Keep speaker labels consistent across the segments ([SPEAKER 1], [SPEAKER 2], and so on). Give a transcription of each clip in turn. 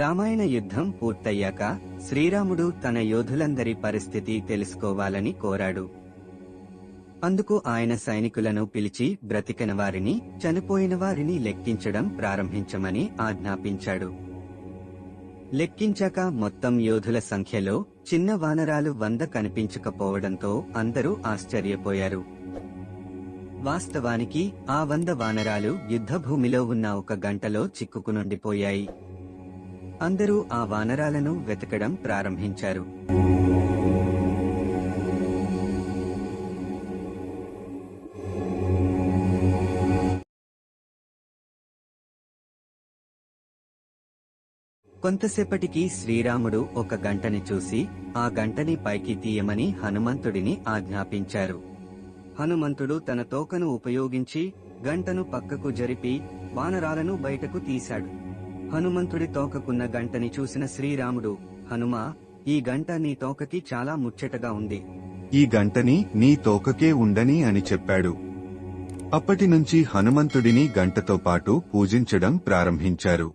[SPEAKER 1] రామాయణ యుద్ధం పూర్తయ్యాక శ్రీరాముడు తన యోధులందరి పరిస్థితి తెలుసుకోవాలని కోరాడు. అందుకు ఆయన సైనికులను పిలిచి బ్రతికిన వారిని, చనిపోయిన వారిని లెక్కించడం ప్రారంభించమని ఆజ్ఞాపించాడు. లెక్కించాక మొత్తం యోధుల సంఖ్యలో చిన్న వానరాలు 100 కనిపించకపోవడంతో అందరూ ఆశ్చర్యపోయారు. వాస్తవానికి ఆ 100 వానరాలు యుద్ధభూమిలో ఉన్న 1 గంటలో చిక్కుకునుండిపోయాయి. అందరూ ఆ వానరాలను వెతకడం ప్రారంభించారు. కొంతసేపటికి శ్రీరాముడు 1 గంటని చూసి ఆ గంటని పైకి తీయమని హనుమంతుడిని ఆజ్ఞాపించారు. హనుమంతుడు తన తోకను ఉపయోగించి గంటను పక్కకు జరిపి వానరాలను బయటకు తీశాడు. హనుమంతుడి తోకకున్న గంటని చూసిన శ్రీరాముడు, హనుమా, ఈ గంట నీ తోకకి చాలా ముచ్చటగా ఉంది.
[SPEAKER 2] ఈ గంటని నీ తోకకే ఉండని అని చెప్పాడు. అప్పటినుంచి హనుమంతుడిని గంటతో పాటు పూజించడం ప్రారంభించారు.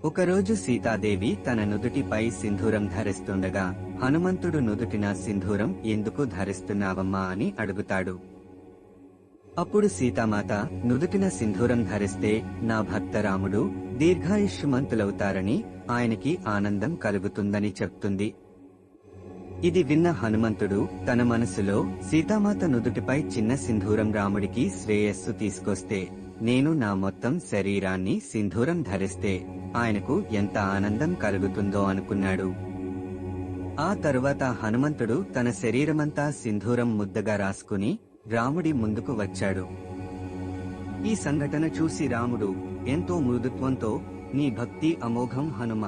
[SPEAKER 1] ఒకరోజు సీతాదేవి తన నుదుటిపై సింధూరం ధరిస్తుండగా హనుమంతుడు నుదుటిన సింధూరం ఎందుకు ధరిస్తున్నావమ్మా అని అడుగుతాడు. అప్పుడు సీతామాత, నుదుటిన సింధూరం ధరిస్తే నా భర్త రాముడు దీర్ఘాయుష్మంతులవుతారని, ఆయనకి ఆనందం కలుగుతుందని చెప్తుంది. ఇది విన్న హనుమంతుడు తన మనసులో, సీతామాత నుదుటిపై చిన్న సింధూరం రాముడికి శ్రేయస్సు తీసుకొస్తే, నేను నా మొత్తం శరీరాన్ని సింధూరం ధరిస్తే ఆయనకు ఎంత ఆనందం కలుగుతుందో అనుకున్నాడు. ఆ తరువాత హనుమంతుడు తన శరీరమంతా సింధూరం ముద్దగా రాసుకుని రాముడి ముందుకు వచ్చాడు. ఈ సంఘటన చూసి రాముడు ఎంతో మృదుత్వంతో, నీ భక్తి అమోఘం హనుమ.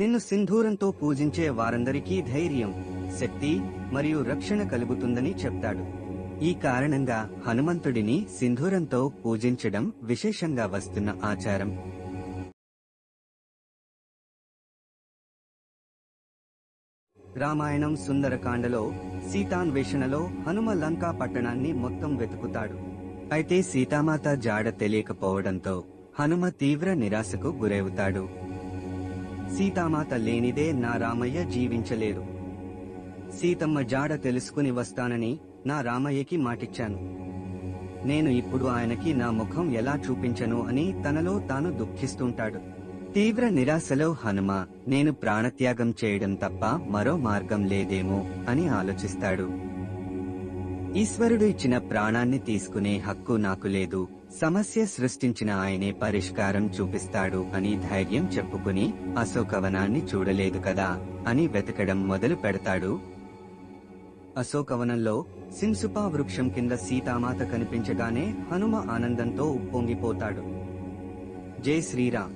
[SPEAKER 1] నిన్ను సింధూరంతో పూజించే వారందరికీ ధైర్యం, శక్తి మరియు రక్షణ కలుగుతుందని చెప్తాడు. ఈ కారణంగా హనుమంతుడిని సింధూరంతో పూజించడం విశేషంగా వస్తున్న ఆచారం. రామాయణం సుందరకాండలో సీతాన్వేషణలో హనుమ లంకా పట్టణాన్ని మొత్తం వెతుకుతాడు. అయితే సీతామాత జాడ తెలియకపోవడంతో హనుమ తీవ్ర నిరాశకు గురవుతాడు. సీతామాత లేనిదే నా రామయ్య జీవించలేరు. సీతమ్మ జాడ తెలుసుకుని వస్తానని నా రామయ్యకి మాటిచ్చాను. నేను ఇప్పుడు ఆయనకి నా ముఖం ఎలా చూపించను అని తనలో తాను దుఃఖిస్తుంటాడు. తీవ్ర నిరాశలో హనుమ, నేను ప్రాణత్యాగం చేయడం తప్ప మరో మార్గం లేదేమో అని ఆలోచిస్తాడు. ఈశ్వరుడు ఇచ్చిన ప్రాణాన్ని తీసుకునే హక్కు నాకు లేదు, సమస్య సృష్టించిన ఆయనే పరిష్కారం చూపిస్తాడు అని ధైర్యం చెప్పుకుని అశోకవనాన్ని చూడలేదు కదా అని వెతకడం మొదలు పెడతాడు. అశోకవనంలో సింసుపా వృక్షం కింద సీతామాత కనిపించగానే హనుమ ఆనందంతో ఉప్పొంగిపోతాడు. జై శ్రీరామ్.